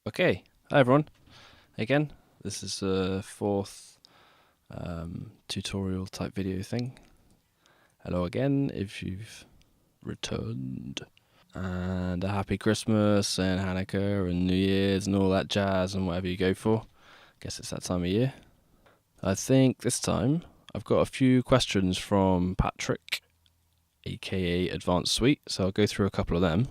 Okay, hi everyone. Again, this is the fourth tutorial type video thing. Hello again if you've returned. And a happy Christmas and Hanukkah and New Year's and all that jazz and whatever you go for. Guess it's that time of year. I think this time I've got a few questions from Patrick, aka Advanced Suite, so I'll go through a couple of them.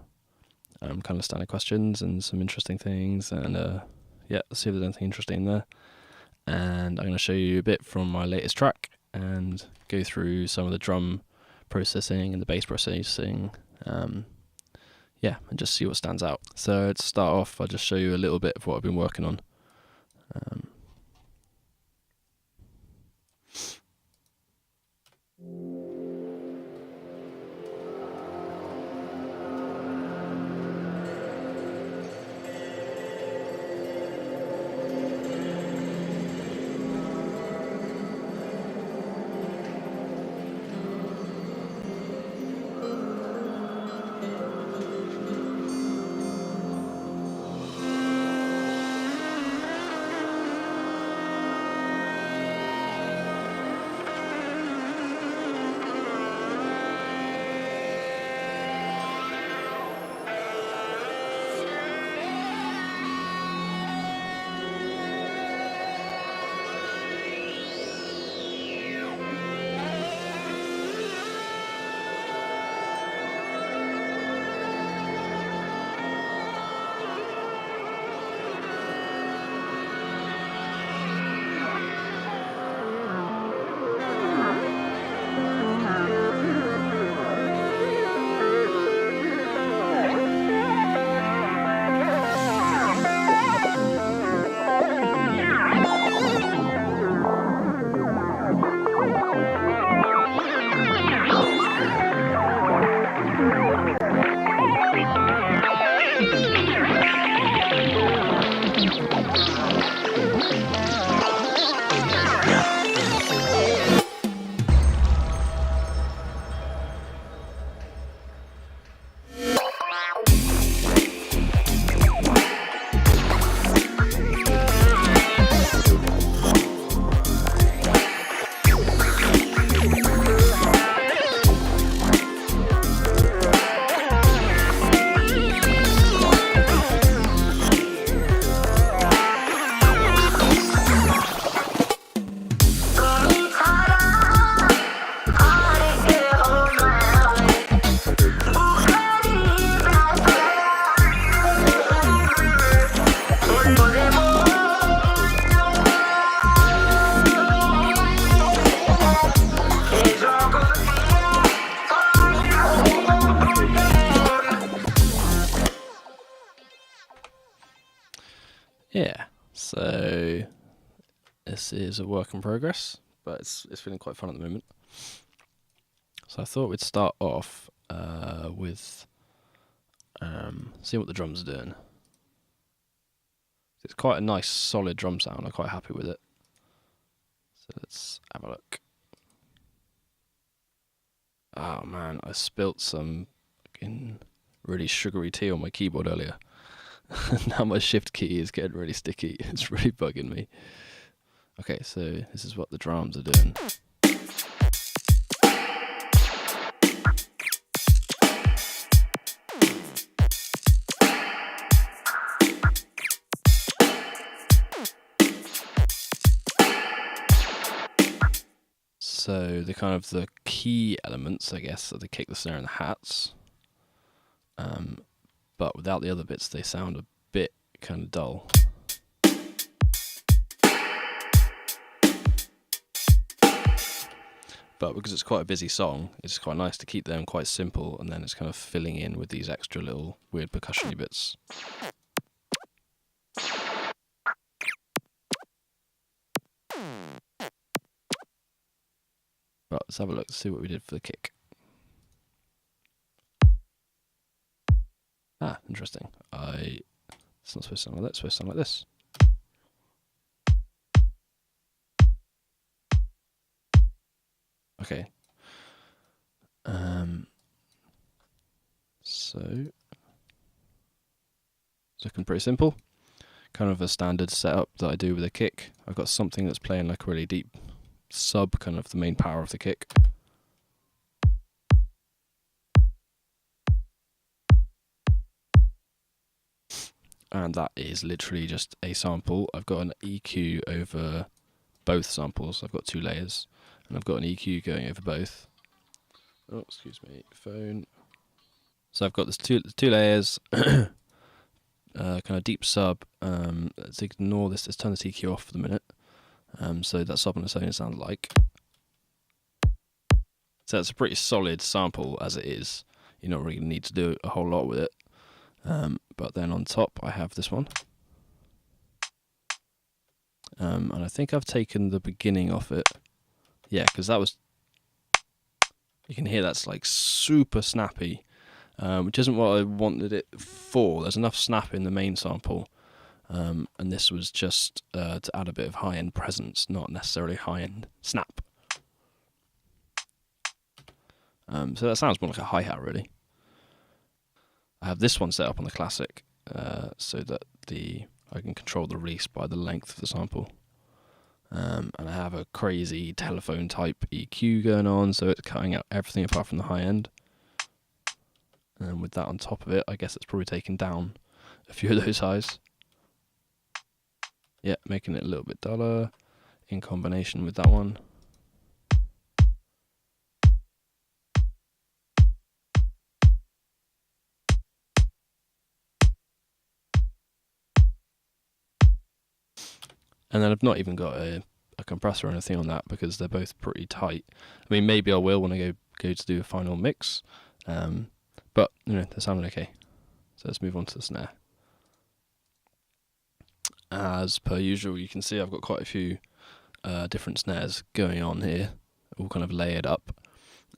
Kind of standard questions and some interesting things, and let's see if there's anything interesting there. And I'm going to show you a bit from my latest track and go through some of the drum processing and the bass processing, and just see what stands out. So to start off, I'll just show you a little bit of what I've been working on. Yeah, so this is a work in progress, but it's feeling quite fun at the moment. So I thought we'd start off with seeing what the drums are doing. It's quite a nice solid drum sound, I'm quite happy with it. So let's have a look. Oh man, I spilt some fucking really sugary tea on my keyboard earlier. Now my shift key is getting really sticky. It's really bugging me. Okay, so this is what the drums are doing. So the key elements, I guess, are the kick, the snare, and the hats. But without the other bits, they sound a bit kind of dull. But because it's quite a busy song, it's quite nice to keep them quite simple, and then it's kind of filling in with these extra little weird percussion-y bits. Right, let's have a look to see what we did for the kick. Ah, interesting. It's not supposed to sound like that, it's supposed to sound like this. Okay. So it's looking pretty simple. kind of a standard setup that I do with a kick. I've got something that's playing like a really deep sub, kind of the main power of the kick. And that is literally just a sample. I've got an EQ over both samples. I've got 2 layers, and I've got an EQ going over both. Oh, excuse me, phone. So I've got this two layers, kind of deep sub. Let's ignore this. Let's turn this EQ off for the minute. So that sub on its own sounds like. So it's a pretty solid sample as it is. You're not really need to do a whole lot with it. But then on top I have this one. And I think I've taken the beginning off it. Yeah, because that was... You can hear that's like super snappy, which isn't what I wanted it for. There's enough snap in the main sample. And this was just to add a bit of high-end presence, not necessarily high-end snap. So that sounds more like a hi-hat, really. I have this one set up on the classic, so that I can control the release by the length of the sample. And I have a crazy telephone type EQ going on, so it's cutting out everything apart from the high end. And with that on top of it, I guess it's probably taken down a few of those highs. Yeah, making it a little bit duller in combination with that one. And then I've not even got a compressor or anything on that because they're both pretty tight. I mean, maybe I will when I go to do a final mix, but you know, they're sounding okay. So let's move on to the snare. As per usual, you can see I've got quite a few different snares going on here, all kind of layered up.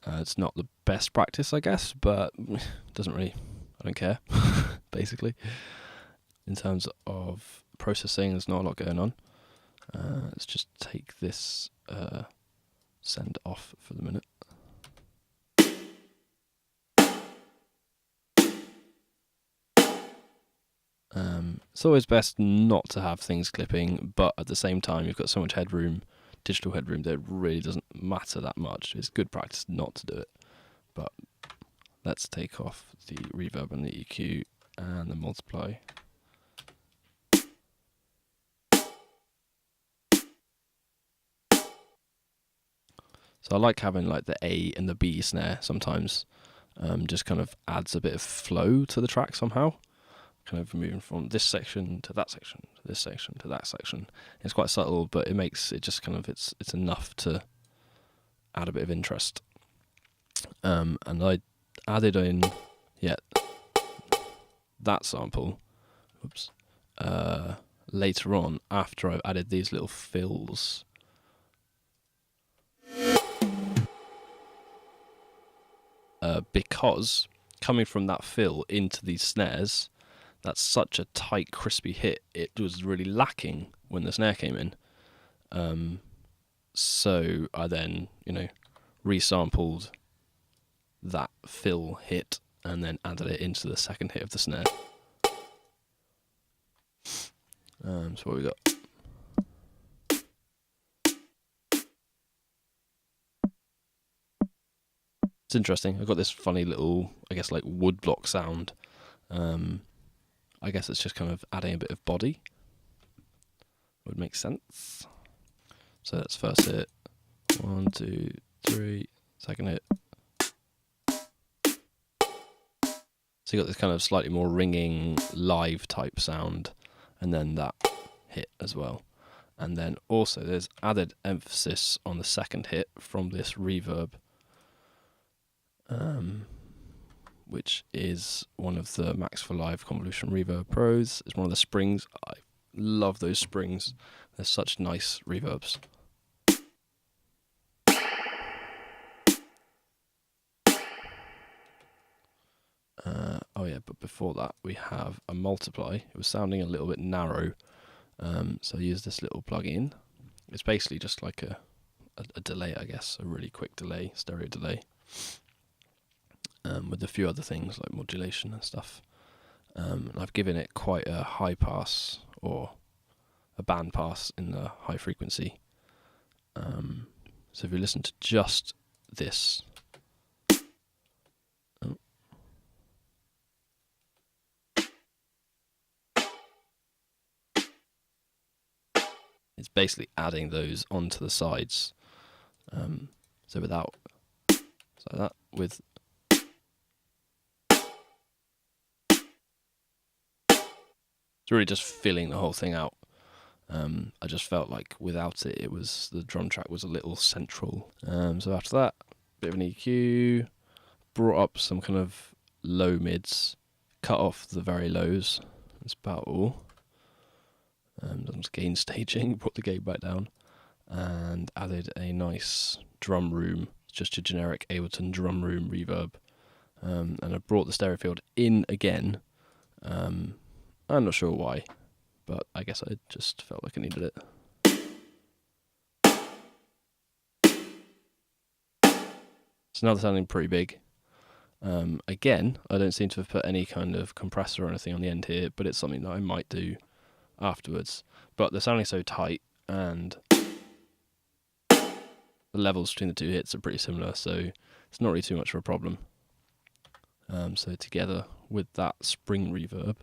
It's not the best practice, I guess, but it doesn't really, I don't care, basically. In terms of processing, there's not a lot going on. Let's just take this send off for the minute. It's always best not to have things clipping, but at the same time you've got so much headroom, digital headroom, that it really doesn't matter that much. It's good practice not to do it. But let's take off the reverb and the EQ and the multiply. So I like having like the A and the B snare sometimes. Just kind of adds a bit of flow to the track somehow. Kind of moving from this section to that section, to this section to that section. It's quite subtle, but it makes it just kind of, it's enough to add a bit of interest. And I added in, that sample, later on after I've added these little fills. Because coming from that fill into these snares, that's such a tight, crispy hit. It was really lacking when the snare came in. So I then, resampled that fill hit and then added it into the second hit of the snare. So what we got? It's interesting. I've got this funny little, I guess, like woodblock sound. I guess it's just kind of adding a bit of body. Would make sense. So that's first hit. 1, 2, 3. Second hit. So you got this kind of slightly more ringing live type sound, and then that hit as well. And then also there's added emphasis on the second hit from this reverb, which is one of the Max for Live Convolution Reverb Pros. It's one of the springs. I love those springs. They're such nice reverbs. But before that we have a multiply. It was sounding a little bit narrow, so I used this little plug-in. It's basically just like a delay, I guess, a really quick delay, stereo delay. With a few other things like modulation and stuff. And I've given it quite a high pass, or a bandpass in the high frequency. So if you listen to just this, it's basically adding those onto the sides. So without, so that with, it's really just filling the whole thing out. I just felt like without it, the drum track was a little central. So after that, bit of an EQ, brought up some kind of low mids, cut off the very lows. That's about all. Done some gain staging, brought the gain back down, and added a nice drum room, just a generic Ableton drum room reverb. And I brought the stereo field in again. I'm not sure why, but I guess I just felt like I needed it. So now they're sounding pretty big. Again, I don't seem to have put any kind of compressor or anything on the end here, but it's something that I might do afterwards. But they're sounding so tight, and the levels between the two hits are pretty similar, so it's not really too much of a problem. So together with that spring reverb.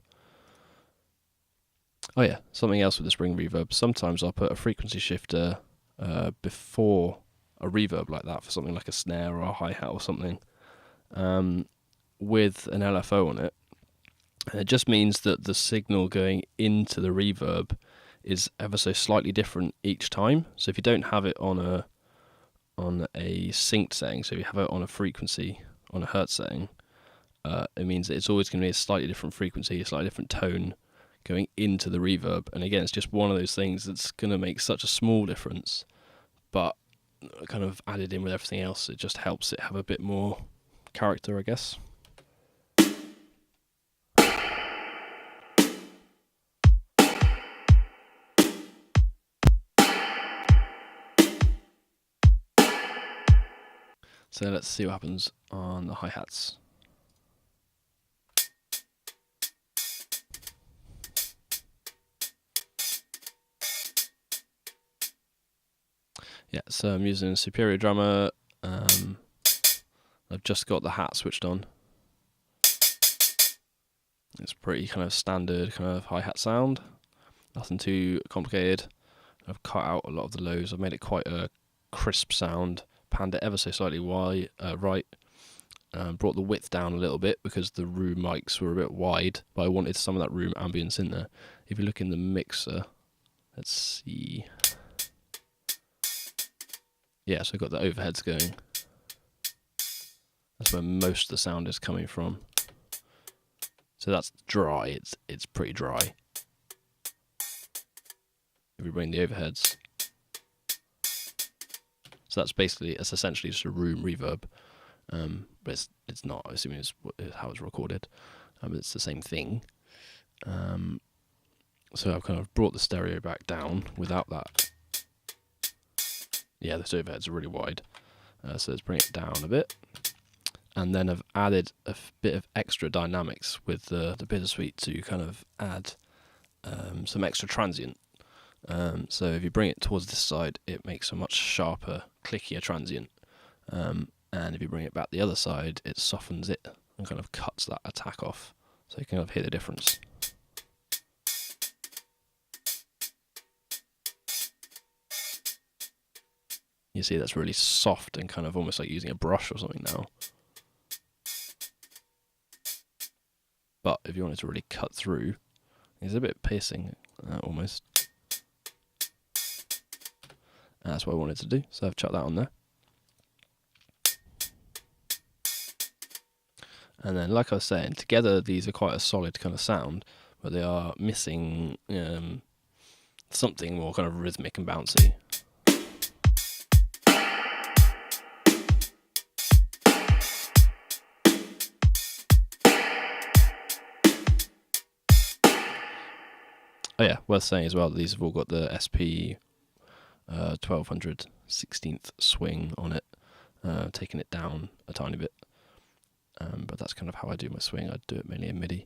Oh yeah, something else with the spring reverb. Sometimes I'll put a frequency shifter before a reverb like that for something like a snare or a hi-hat or something, with an LFO on it. And it just means that the signal going into the reverb is ever so slightly different each time. So if you don't have it on a synced setting, so if you have it on a frequency, on a hertz setting, it means that it's always going to be a slightly different frequency, a slightly different tone going into the reverb. And again, it's just one of those things that's going to make such a small difference, but kind of added in with everything else, it just helps it have a bit more character, I guess. So let's see what happens on the hi-hats. Yeah, so I'm using Superior Drummer. I've just got the hat switched on. It's pretty kind of standard kind of hi-hat sound. Nothing too complicated. I've cut out a lot of the lows. I've made it quite a crisp sound. Panned it ever so slightly right. Brought the width down a little bit because the room mics were a bit wide, but I wanted some of that room ambience in there. If you look in the mixer, let's see. Yeah, so I've got the overheads going. That's where most of the sound is coming from. So that's dry, it's pretty dry. If we bring the overheads. So that's essentially just a room reverb. But it's not, I assume it's how it's recorded. It's the same thing. So I've kind of brought the stereo back down without that. Yeah, the overheads are really wide. So let's bring it down a bit. And then I've added a bit of extra dynamics with the bittersweet to kind of add some extra transient. So if you bring it towards this side, it makes a much sharper, clickier transient. And if you bring it back the other side, it softens it and kind of cuts that attack off. So you can kind of hear the difference. You see that's really soft and kind of almost like using a brush or something now. But if you wanted to really cut through, it's a bit piercing almost. And that's what I wanted to do, so I've chucked that on there. And then, like I was saying, together these are quite a solid kind of sound, but they are missing something more kind of rhythmic and bouncy. Oh yeah, worth saying as well that these have all got the SP 1200 16th swing on it, taking it down a tiny bit. But that's kind of how I do my swing. I do it mainly in MIDI.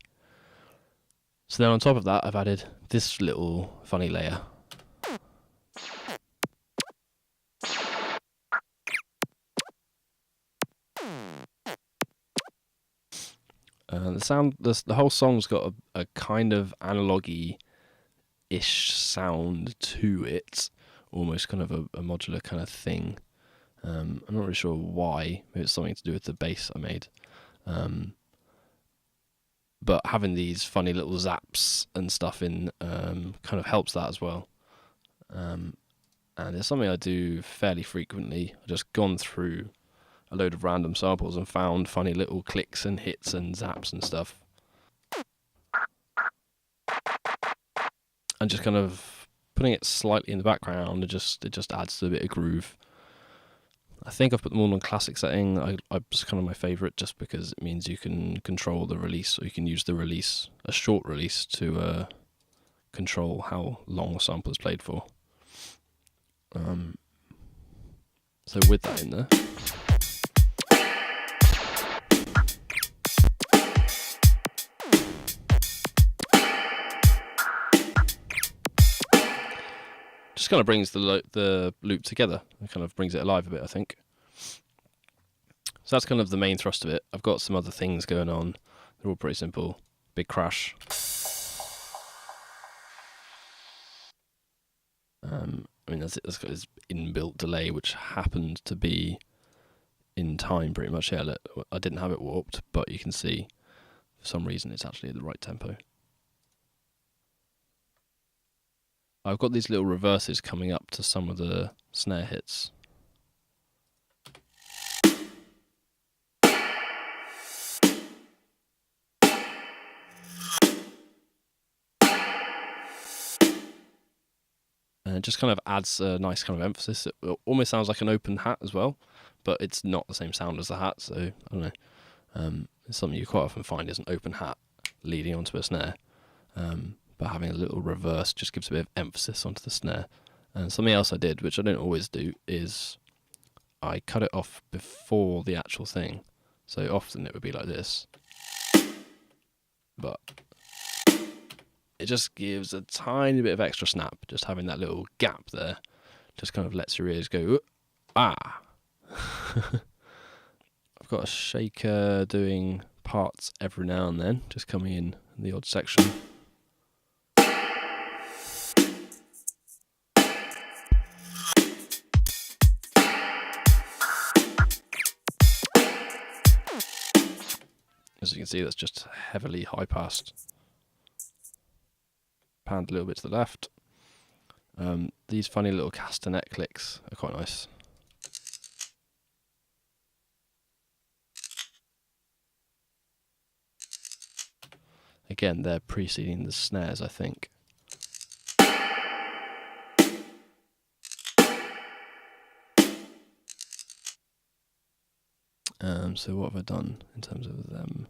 So then on top of that, I've added this little funny layer. The whole song's got a kind of analog-y-ish sound to it, almost kind of a modular kind of thing. I'm not really sure why. Maybe it's something to do with the bass I made. But having these funny little zaps and stuff in kind of helps that as well. And it's something I do fairly frequently. I've just gone through a load of random samples and found funny little clicks and hits and zaps and stuff. And just kind of putting it slightly in the background, it just adds to a bit of groove. I think I've put them all on classic setting. It's kind of my favourite just because it means you can control the release, or you can use the release, a short release, to control how long a sample is played for. So with that in there, just kind of brings the loop together and kind of brings it alive a bit, I think. So that's kind of the main thrust of it. I've got some other things going on. They're all pretty simple. Big crash. I mean, that's got this inbuilt delay, which happened to be in time pretty much. Yeah, I didn't have it warped, but you can see for some reason it's actually at the right tempo. I've got these little reverses coming up to some of the snare hits. And it just kind of adds a nice kind of emphasis. It almost sounds like an open hat as well, but it's not the same sound as the hat, so I don't know. It's something you quite often find is an open hat leading onto a snare. But having a little reverse just gives a bit of emphasis onto the snare. And something else I did, which I don't always do, is I cut it off before the actual thing. So often it would be like this. But it just gives a tiny bit of extra snap. Just having that little gap there just kind of lets your ears go, ah! I've got a shaker doing parts every now and then, just coming in the odd section. As you can see, that's just heavily high-passed. Panned a little bit to the left. These funny little castanet clicks are quite nice. Again, they're preceding the snares, I think. So what have I done in terms of them?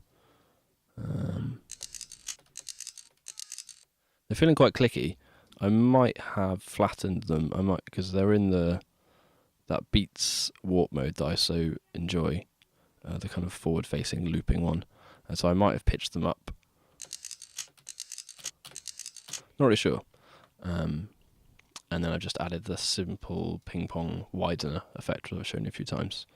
They're feeling quite clicky. I might have flattened them. I might, because they're in that Beats warp mode that I so enjoy, the kind of forward-facing looping one. And so I might have pitched them up. Not really sure. And then I've just added the simple ping-pong widener effect that I've shown you a few times.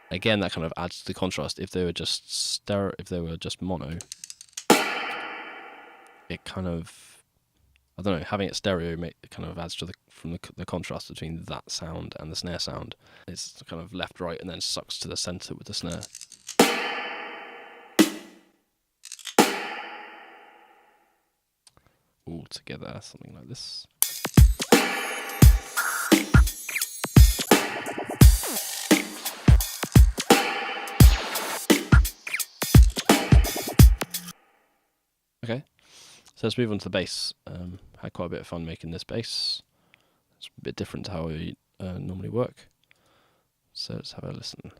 Again, that kind of adds to the contrast. If they were just mono, it kind of, I don't know, having it stereo it kind of adds to the contrast between that sound and the snare sound. It's kind of left, right, and then sucks to the center with the snare. All together, something like this. Okay, so let's move on to the bass. Had quite a bit of fun making this bass. It's a bit different to how we normally work. So let's have a listen.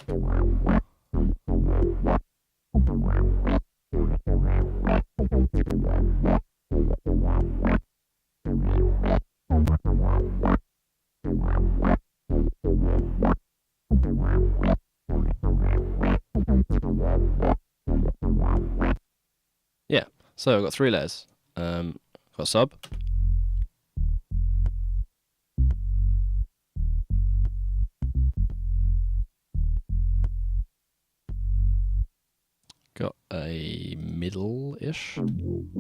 So I've got 3 layers. Got sub, got a middle-ish, and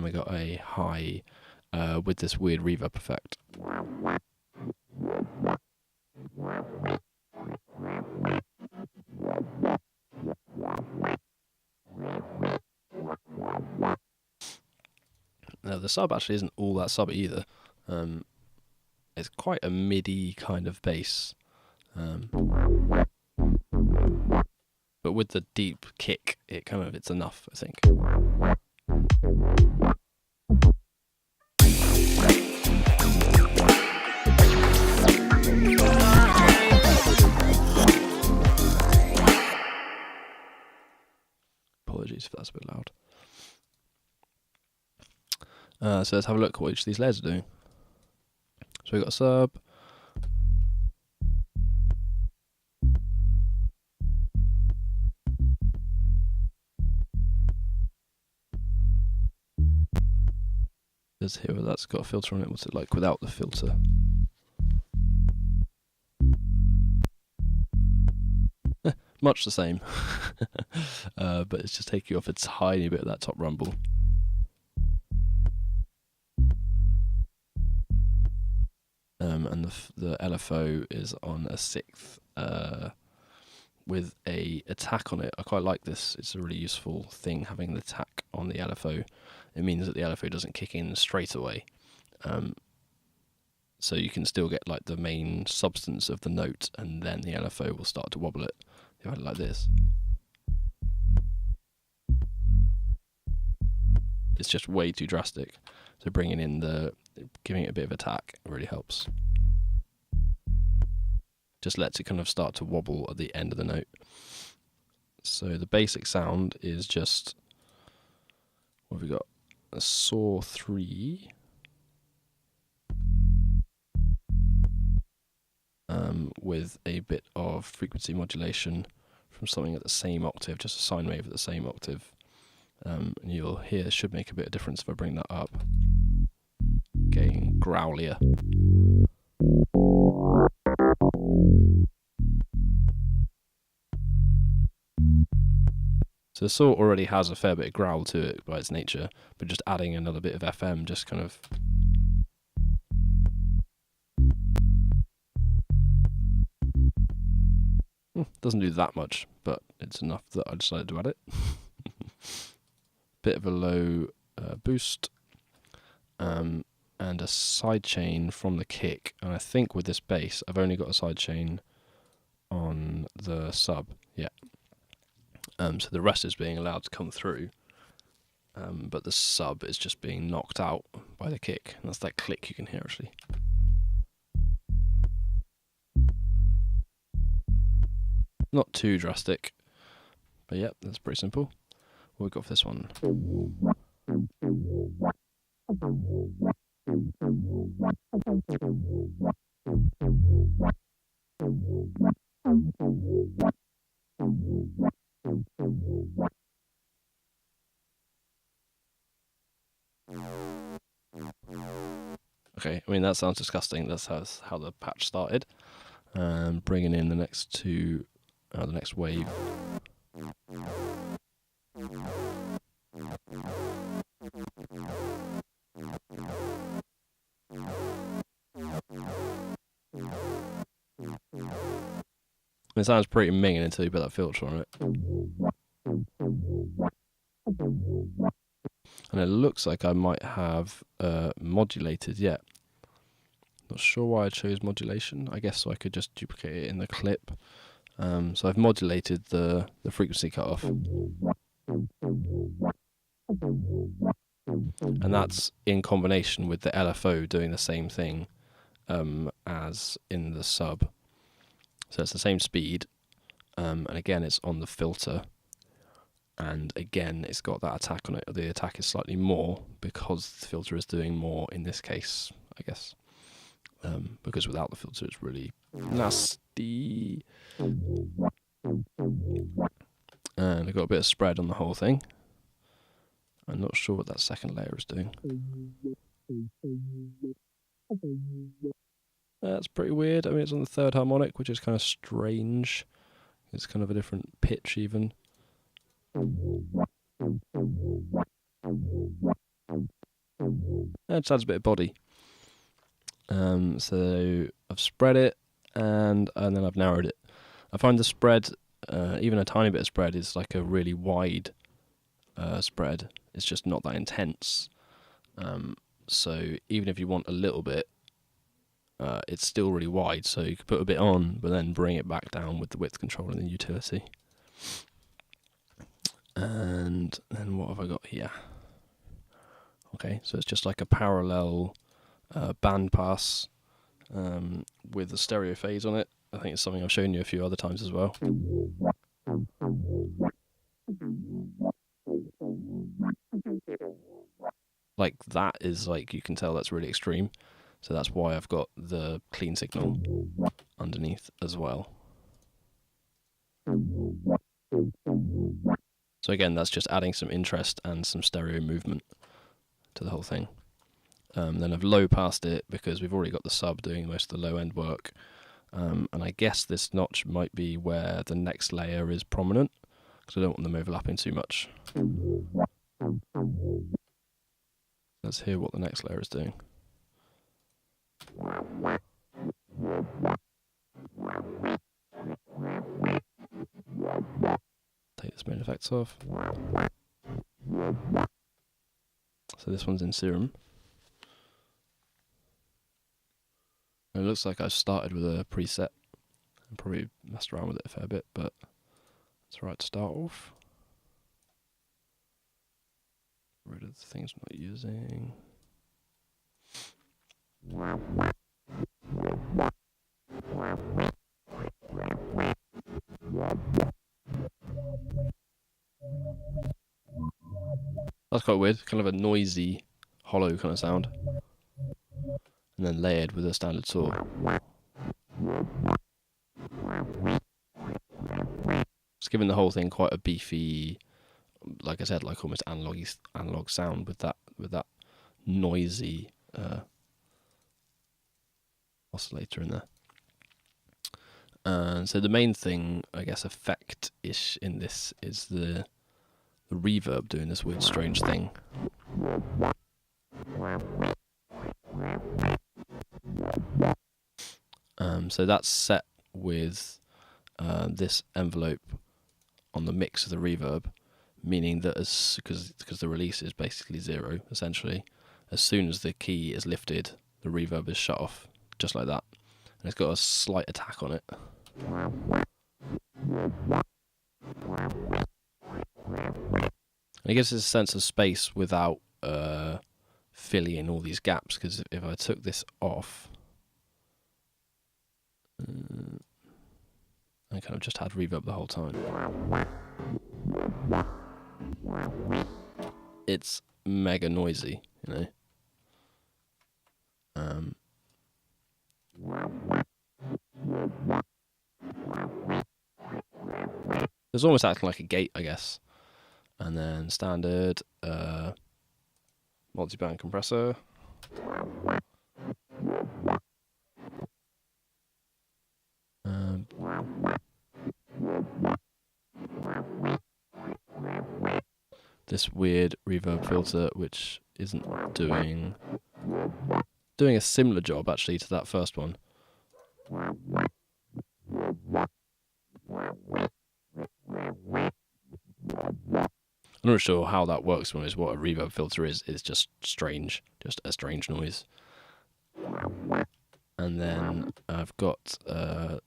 we got a high with this weird reverb effect. Now the sub actually isn't all that sub either. It's quite a MIDI kind of bass, but with the deep kick, it's enough, I think. Apologies if that's a bit loud. So let's have a look at what each of these layers are doing. So we've got a sub, there's here, that's got a filter on it. What's it like without the filter? Much the same, but it's just taking off a tiny bit of that top rumble. And the LFO is on a 6th with a attack on it. I quite like this. It's a really useful thing, having the attack on the LFO. It means that the LFO doesn't kick in straight away. So you can still get like the main substance of the note, and then the LFO will start to wobble it. If I had it like this, it's just way too drastic. So giving it a bit of attack really helps. Just lets it kind of start to wobble at the end of the note. So the basic sound is just, what have we got? A saw 3. With a bit of frequency modulation from something at the same octave, just a sine wave at the same octave. And you'll hear, should make a bit of difference if I bring that up. Getting growlier. So the saw already has a fair bit of growl to it by its nature, but just adding another bit of FM just kind of doesn't do that much, but it's enough that I decided to add it. Bit of a low boost, and a sidechain from the kick. And I think with this bass, I've only got a sidechain on the sub, yeah. So the rest is being allowed to come through, but the sub is just being knocked out by the kick. And that's that click you can hear actually. Not too drastic, but yep, that's pretty simple. We'll go for this one. Okay, I mean that sounds disgusting. That's how the patch started. Bringing in the next two, the next wave. It sounds pretty minging until you put that filter on it. And it looks like I might have modulated yet. Not sure why I chose modulation. I guess so I could just duplicate it in the clip. So I've modulated the frequency cutoff. And that's in combination with the LFO doing the same thing as in the sub. So it's the same speed, and again it's on the filter, and again it's got that attack on it. The attack is slightly more because the filter is doing more in this case, I guess. because without the filter it's really nasty. And I've got a bit of spread on the whole thing. I'm not sure what that second layer is doing. That's pretty weird. I mean, it's on the third harmonic, which is kind of strange. It's kind of a different pitch even. It just adds a bit of body. So I've spread it and then I've narrowed it. I find the spread, even a tiny bit of spread, is like a really wide spread. It's just not that intense. So even if you want a little bit, it's still really wide. So you could put a bit on, but then bring it back down with the width control in the utility. And then what have I got here? Okay, so it's just like a parallel bandpass with a stereo phase on it. I think it's something I've shown you a few other times as well. Like that is like, you can tell that's really extreme. So that's why I've got the clean signal underneath as well. So again, that's just adding some interest and some stereo movement to the whole thing. Then I've low passed it because we've already got the sub doing most of the low end work. And I guess this notch might be where the next layer is prominent, because I don't want them overlapping too much. Let's hear what the next layer is doing. Take this main effects off. So this one's in serum. It looks like I've started with a preset and probably messed around with it a fair bit, but it's right to start off. Get rid of the things I'm not using. That's quite weird, kind of a noisy, hollow kind of sound. And then layered with a standard saw. It's giving the whole thing quite a beefy, like I said, like almost analog sound with that noisy oscillator in there. And so the main thing, I guess, effect-ish in this is the reverb doing this weird, strange thing. So that's set with this envelope on the mix of the reverb, meaning that because the release is basically 0 essentially, as soon as the key is lifted, the reverb is shut off, just like that, and it's got a slight attack on it. And it gives us a sense of space without filling in all these gaps, because if I took this off, I kind of just had reverb the whole time. It's mega noisy, you know. It's almost acting like a gate, I guess. And then standard multi-band compressor. This weird reverb filter, which isn't doing a similar job actually to that first one. I'm not sure how that works when it's what a reverb filter is. It's just strange, just a strange noise. And then I've got the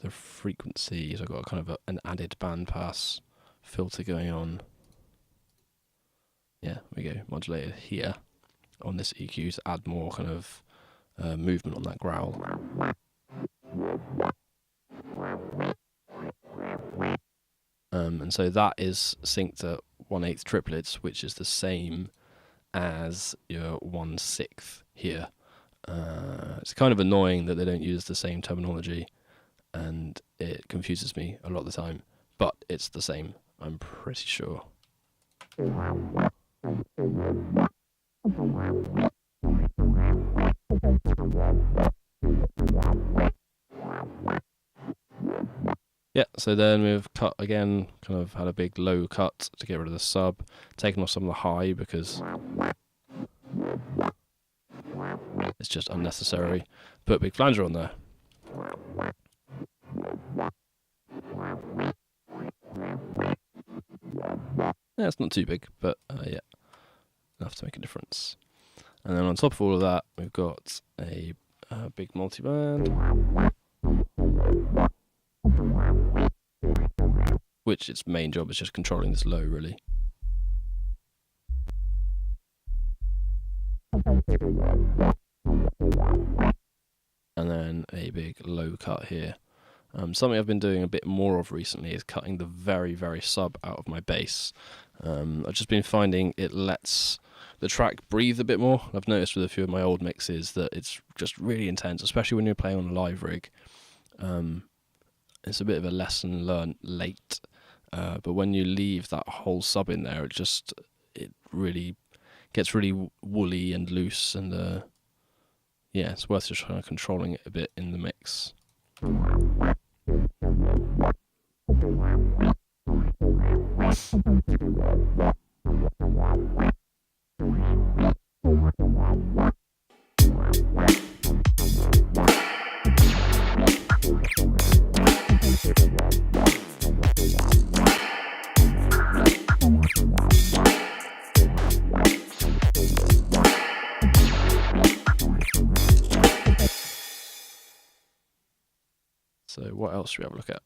frequencies. I've got kind of an added bandpass filter going on. Yeah, there we go, modulated here on this EQ to add more kind of movement on that growl. And so that is synced at 1/8 triplets, which is the same as your 1/6 here. It's kind of annoying that they don't use the same terminology, and it confuses me a lot of the time, but it's the same, I'm pretty sure. Yeah, so then we've cut again, kind of had a big low cut to get rid of the sub, taken off some of the high because it's just unnecessary. Put a big flanger on there. Yeah, it's not too big, but yeah, enough to make a difference. And then on top of all of that, we've got a big multiband, which its main job is just controlling this low, really. And then a big low cut here. Something I've been doing a bit more of recently is cutting the very, very sub out of my bass. I've just been finding it lets the track breathe a bit more. I've noticed with a few of my old mixes that it's just really intense, especially when you're playing on a live rig. It's a bit of a lesson learned late, but when you leave that whole sub in there, it really gets really woolly and loose, and yeah, it's worth just kind of controlling it a bit in the mix. So what else should we have a look at?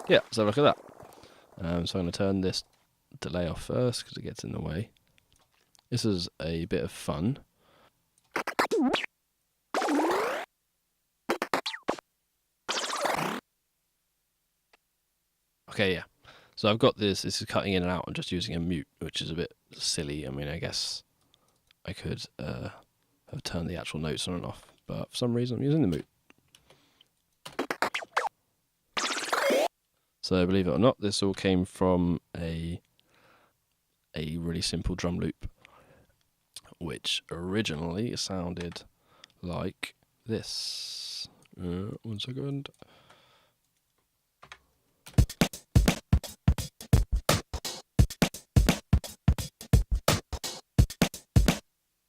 Yeah, so look at that. So I'm going to turn this delay off first because it gets in the way. This is a bit of fun. Okay, yeah. So I've got this is cutting in and out and just using a mute, which is a bit silly. I mean, I guess I could have turned the actual notes on and off, but for some reason I'm using the mute. So believe it or not, this all came from a really simple drum loop, which originally sounded like this. 1 second.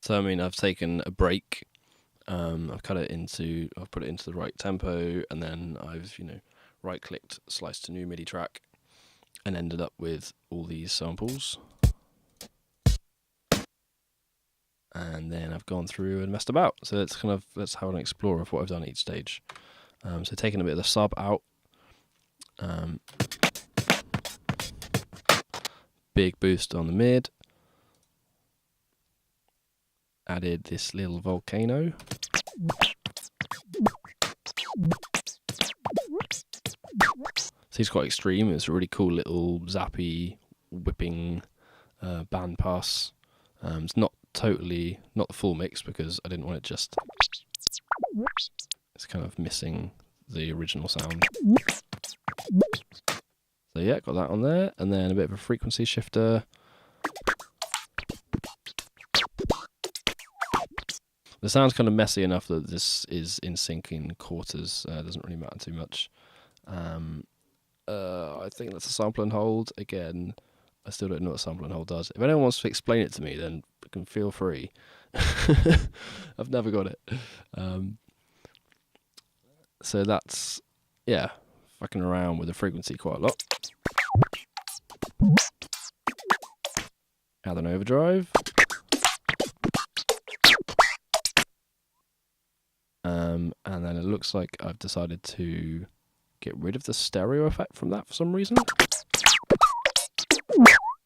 So I mean, I've taken a break. I've put it into the right tempo, and then I've right-clicked, sliced a new MIDI track, and ended up with all these samples. And then I've gone through and messed about. So let's have an explore of what I've done each stage. So taking a bit of the sub out. Big boost on the mid. Added this little volcano. So he's quite extreme. It's a really cool little zappy, whipping band pass. It's not the full mix because I didn't want it just. It's kind of missing the original sound. So yeah, got that on there, and then a bit of a frequency shifter. The sound's kind of messy enough that this is in sync in quarters. Doesn't really matter too much. I think that's a sample and hold. Again, I still don't know what sample and hold does. If anyone wants to explain it to me, then you can feel free. I've never got it. So that's, yeah, fucking around with the frequency quite a lot. Add an overdrive. And then it looks like I've decided to get rid of the stereo effect from that for some reason.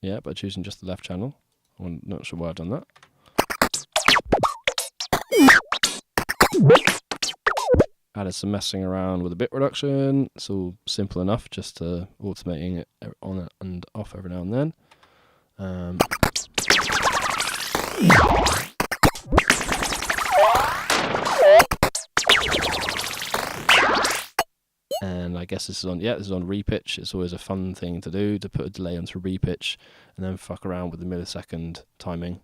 Yeah, by choosing just the left channel. I'm not sure why I've done that. Added some messing around with a bit reduction. It's all simple enough, just automating it on and off every now and then. Um, and I guess this is on repitch. It's always a fun thing to do, to put a delay onto repitch and then fuck around with the millisecond timing.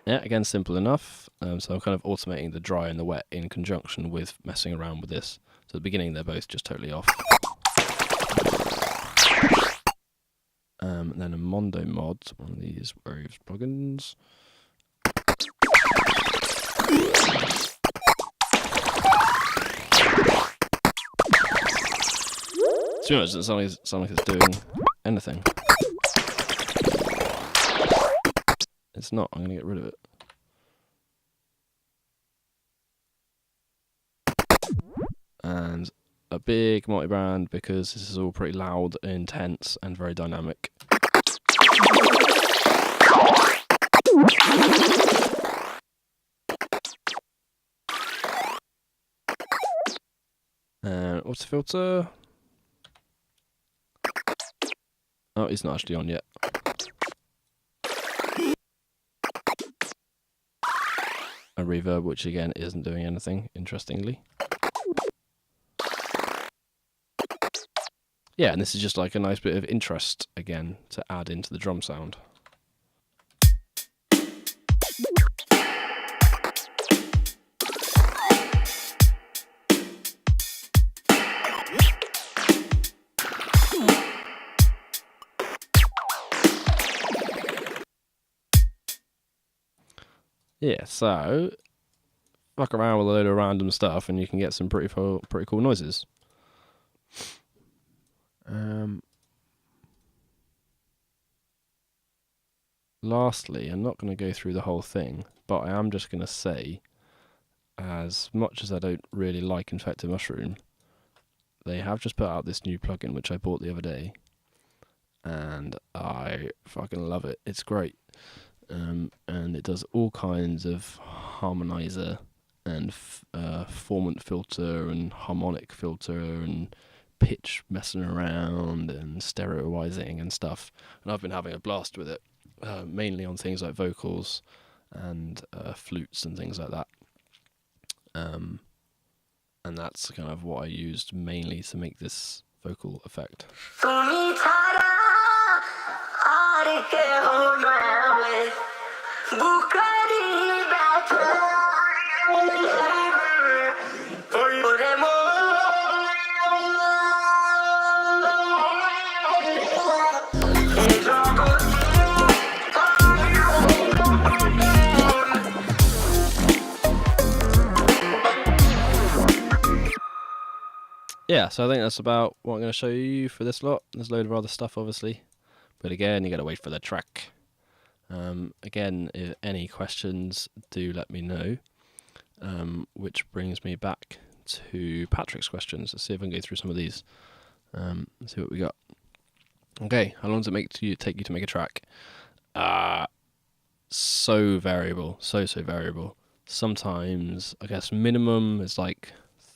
Yeah, again, simple enough. So I'm kind of automating the dry and the wet in conjunction with messing around with this. So at the beginning, they're both just totally off. And then a Mondo mod, one of these Waves plugins. To be honest, it doesn't sound like it's doing anything. It's not. I'm going to get rid of it. And a big multi-brand, because this is all pretty loud, intense, and very dynamic. And what's the filter? Oh, it's not actually on yet. A reverb, which again isn't doing anything, interestingly. Yeah, and this is just like a nice bit of interest again to add into the drum sound. Yeah, so fuck around with a load of random stuff and you can get some pretty cool noises. Lastly, I'm not going to go through the whole thing, but I am just going to say, as much as I don't really like Infected Mushroom, they have just put out this new plugin which I bought the other day, and I fucking love it. It's great. And it does all kinds of harmonizer and formant filter and harmonic filter and pitch messing around and stereoizing and stuff. And I've been having a blast with it, mainly on things like vocals and flutes and things like that. And that's kind of what I used mainly to make this vocal effect. Yeah, so I think that's about what I'm going to show you for this lot. There's a load of other stuff, obviously. But again, you got to wait for the track. Again, if any questions, do let me know. Which brings me back to Patrick's questions. Let's see if I can go through some of these. Let's see what we got. Okay, how long does it take you to make a track? So variable. So variable. Sometimes, I guess, minimum is like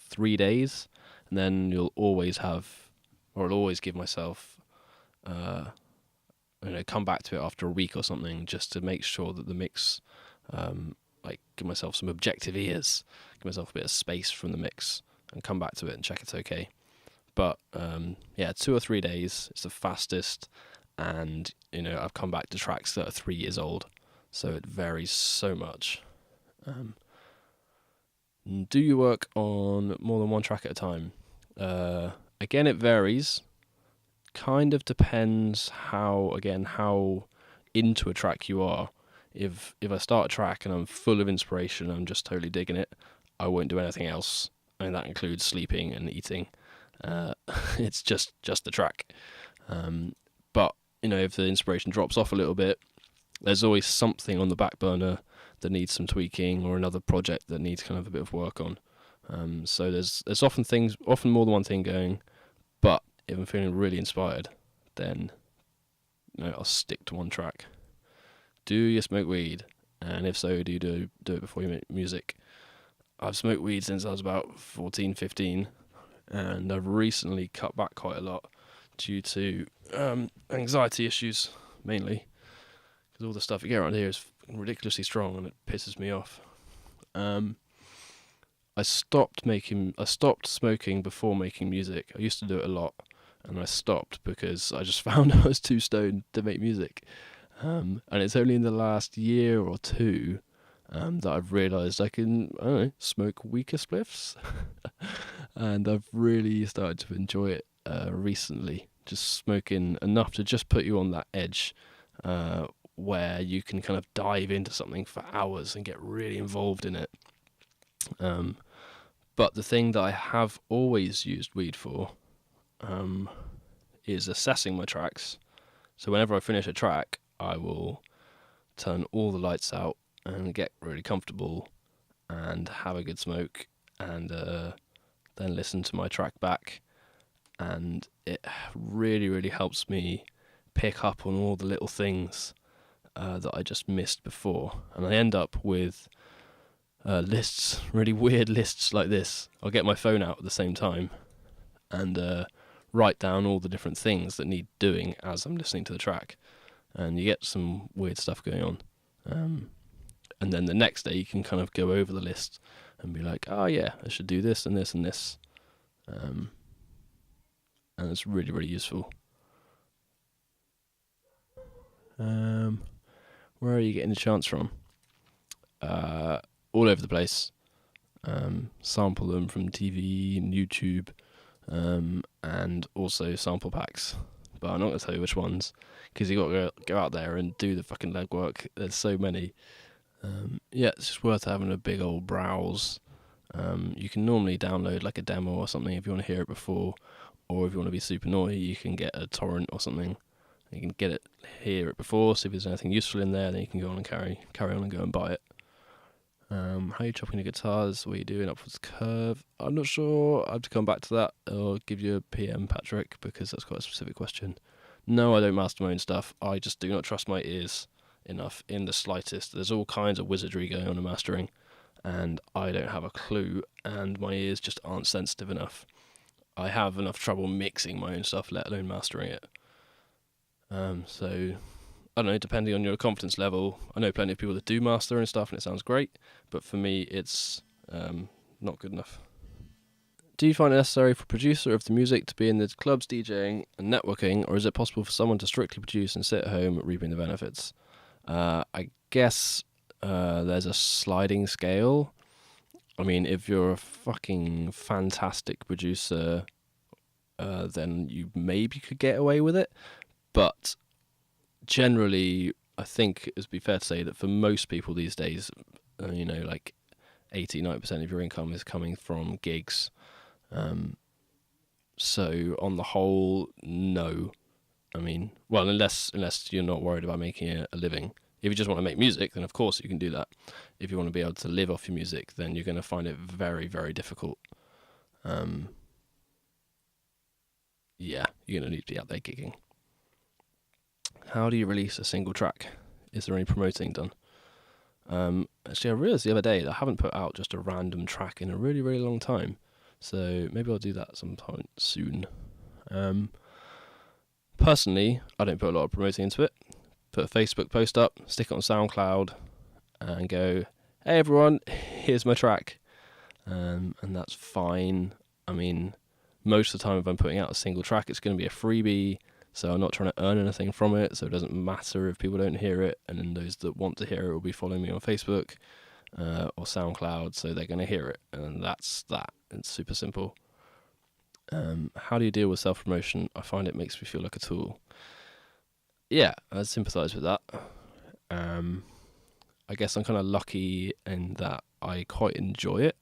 3 days. And then you'll always have, or I'll always give myself, come back to it after a week or something, just to make sure that the mix, give myself some objective ears, give myself a bit of space from the mix, and come back to it and check it's okay. But 2 or 3 days is the fastest, and I've come back to tracks that are 3 years old, so it varies so much. Do you work on more than one track at a time? Again, it varies. Kind of depends how into a track you are. If I start a track and I'm full of inspiration, I'm just totally digging it, I won't do anything else. I mean, that includes sleeping and eating. It's just the track. But if the inspiration drops off a little bit, there's always something on the back burner that needs some tweaking, or another project that needs kind of a bit of work on. So there's often more than one thing going. But if I'm feeling really inspired, then I'll stick to one track. Do you smoke weed? And if so, do you do it before you make music? I've smoked weed since I was about 14, 15. and I've recently cut back quite a lot due to anxiety issues, mainly, because all the stuff you get around here is ridiculously strong and it pisses me off. I stopped smoking before making music. I used to do it a lot, and I stopped because I just found I was too stoned to make music. And it's only in the last year or two that I've realised I can, smoke weaker spliffs. And I've really started to enjoy it recently. Just smoking enough to just put you on that edge where you can kind of dive into something for hours and get really involved in it. But the thing that I have always used weed for is assessing my tracks. So whenever I finish a track, I will turn all the lights out and get really comfortable and have a good smoke, and then listen to my track back. And it really, really helps me pick up on all the little things that I just missed before. And I end up with lists, really weird lists like this. I'll get my phone out at the same time and write down all the different things that need doing as I'm listening to the track. And you get some weird stuff going on. And then the next day you can kind of go over the list and be like, oh yeah, I should do this and this and this. And it's really, really useful. Where are you getting the chants from? All over the place. Sample them from TV and YouTube, and also sample packs. But I'm not going to tell you which ones, because you got to go out there and do the fucking legwork. There's so many. Yeah, it's just worth having a big old browse. You can normally download like a demo or something if you want to hear it before, or if you want to be super naughty, you can get a torrent or something. You can hear it before, see if there's anything useful in there, then you can go on and carry on and go and buy it. How are you chopping the guitars? What are you doing? Upwards curve? I'm not sure. I have to come back to that or give you a PM, Patrick, because that's quite a specific question. No, I don't master my own stuff. I just do not trust my ears enough in the slightest. There's all kinds of wizardry going on in mastering, and I don't have a clue, and my ears just aren't sensitive enough. I have enough trouble mixing my own stuff, let alone mastering it. So, I don't know, depending on your confidence level, I know plenty of people that do master and stuff, and it sounds great, but for me, it's not good enough. Do you find it necessary for a producer of the music to be in the clubs DJing and networking, or is it possible for someone to strictly produce and sit at home reaping the benefits? I guess there's a sliding scale. I mean, if you're a fucking fantastic producer, then you maybe could get away with it. But generally, I think it'd be fair to say that for most people these days, like 80-90% of your income is coming from gigs. So on the whole, no. I mean, well, unless you're not worried about making a living. If you just want to make music, then of course you can do that. If you want to be able to live off your music, then you're going to find it very, very difficult. Yeah, you're going to need to be out there gigging. How do you release a single track? Is there any promoting done? Actually, I realised the other day that I haven't put out just a random track in a really, really long time. So maybe I'll do that sometime soon. Personally, I don't put a lot of promoting into it. Put a Facebook post up, stick it on SoundCloud, and go, hey everyone, here's my track. And that's fine. I mean, most of the time if I'm putting out a single track, it's going to be a freebie, so I'm not trying to earn anything from it, so it doesn't matter if people don't hear it, and then those that want to hear it will be following me on Facebook or SoundCloud, so they're going to hear it, and that's that. It's super simple. How do you deal with self-promotion? I find it makes me feel like a tool. Yeah, I sympathise with that. I guess I'm kind of lucky in that I quite enjoy it.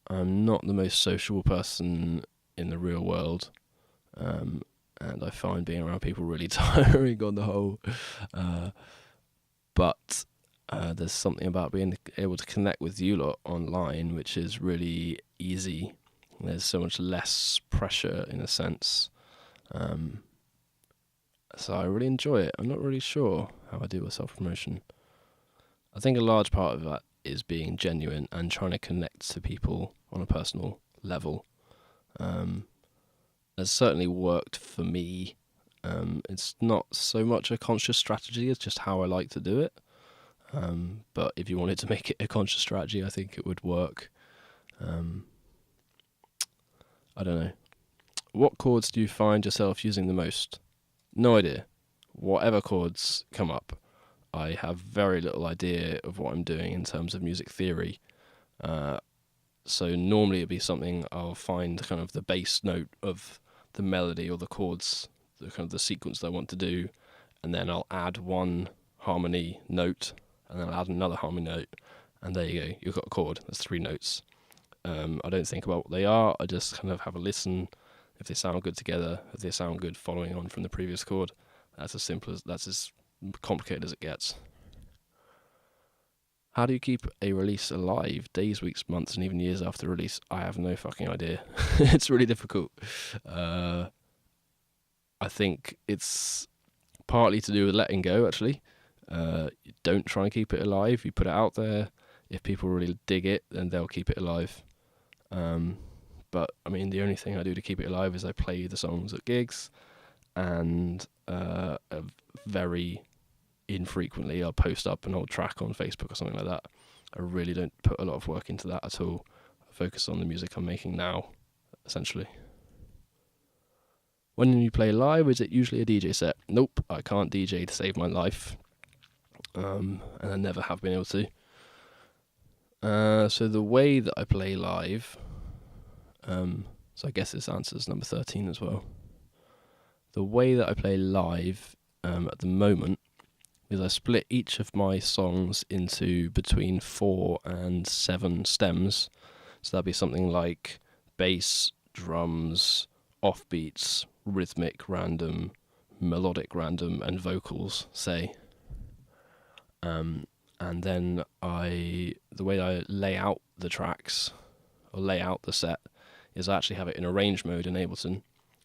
I'm not the most sociable person in the real world, and I find being around people really tiring on the whole. But there's something about being able to connect with you lot online, which is really easy. There's so much less pressure in a sense. So I really enjoy it. I'm not really sure how I deal with self-promotion. I think a large part of that is being genuine and trying to connect to people on a personal level. It's certainly worked for me. It's not so much a conscious strategy, it's just how I like to do it. But if you wanted to make it a conscious strategy, I think it would work. I don't know. What chords do you find yourself using the most? No idea. Whatever chords come up, I have very little idea of what I'm doing in terms of music theory. So normally it'd be something I'll find kind of the bass note of the melody or the chords, the kind of the sequence that I want to do, and then I'll add one harmony note, and then I'll add another harmony note, and there you go, you've got a chord. There's 3 notes. I don't think about what they are, I just kind of have a listen. If they sound good together, if they sound good following on from the previous chord, that's as complicated as it gets. How do you keep a release alive days, weeks, months, and even years after release? I have no fucking idea. It's really difficult. I think it's partly to do with letting go, actually. You don't try and keep it alive. You put it out there. If people really dig it, then they'll keep it alive. But, I mean, the only thing I do to keep it alive is I play the songs at gigs, and very infrequently I'll post up an old track on Facebook or something like that. I really don't put a lot of work into that at all. I focus on the music I'm making now, essentially. When you play live, is it usually a DJ set? Nope, I can't DJ to save my life. And I never have been able to. So the way that I play live, so I guess this answers number 13 as well. The way that I play live at the moment is I split each of my songs into between 4 and 7 stems. So that'd be something like bass, drums, offbeats, rhythmic random, melodic random, and vocals, say. And then the way I lay out the tracks, or lay out the set, is I actually have it in arrange mode in Ableton,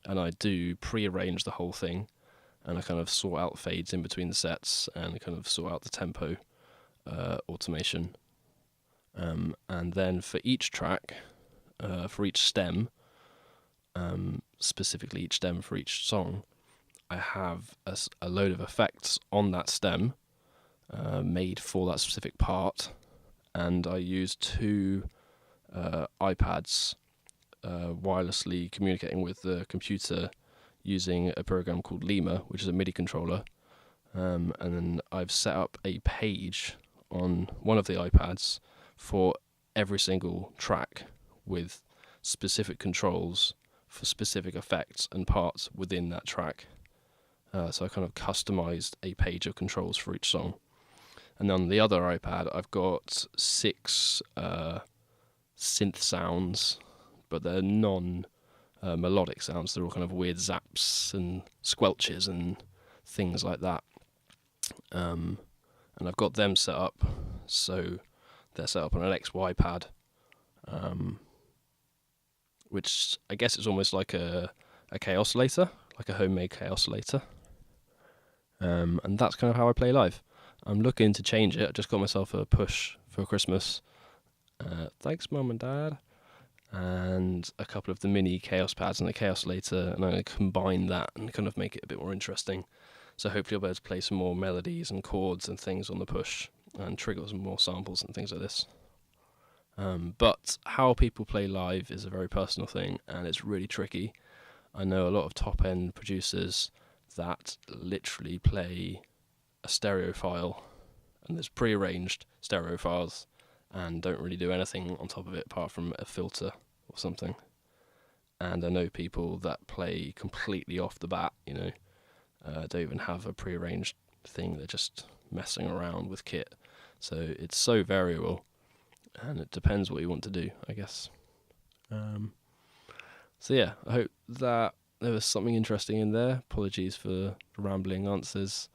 and I do pre-arrange the whole thing, and I kind of sort out fades in between the sets, and kind of sort out the tempo automation. And then for each track, for each stem, specifically each stem for each song, I have a load of effects on that stem made for that specific part, and I use 2 iPads wirelessly communicating with the computer using a program called Lima, which is a MIDI controller. And then I've set up a page on one of the iPads for every single track with specific controls for specific effects and parts within that track. So I kind of customized a page of controls for each song. And on the other iPad, I've got 6 synth sounds, but they're melodic sounds. They're all kind of weird zaps and squelches and things like that. And I've got them set up, so they're set up on an XY pad, which I guess is almost like a K-oscillator, like a homemade K-oscillator. And that's kind of how I play live. I'm looking to change it. I just got myself a push for Christmas. Thanks, Mum and Dad. And a couple of the mini Chaos pads and the K-oscillator, and I'm going to combine that and kind of make it a bit more interesting. So hopefully I'll be able to play some more melodies and chords and things on the push and trigger some more samples and things like this. But how people play live is a very personal thing, and it's really tricky. I know a lot of top-end producers that literally play a stereo file, and there's pre-arranged stereo files, and don't really do anything on top of it apart from a filter or something. And I know people that play completely off the bat, don't even have a pre-arranged thing, they're just messing around with kit. So it's so variable, and it depends what you want to do, I guess. So yeah, I hope that there was something interesting in there. Apologies for rambling answers.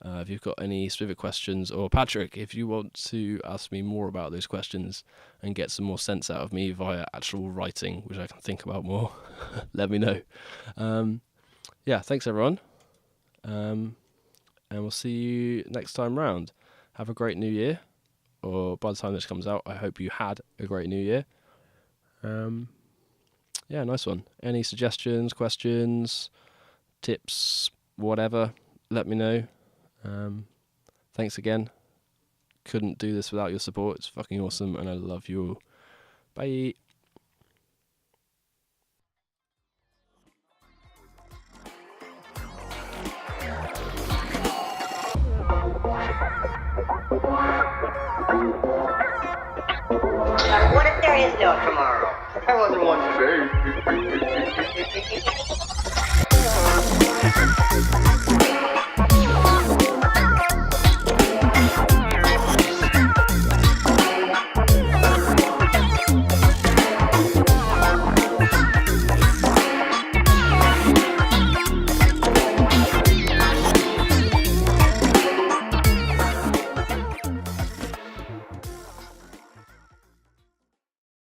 If you've got any specific questions, or Patrick, if you want to ask me more about those questions and get some more sense out of me via actual writing, which I can think about more, let me know. Yeah, thanks everyone. And we'll see you next time round. Have a great new year, or by the time this comes out, I hope you had a great new year. yeah, nice one. Any suggestions, questions, tips, whatever, let me know. Thanks again. Couldn't do this without your support. It's fucking awesome, and I love you all. Bye. What if there is no tomorrow? I wasn't one today.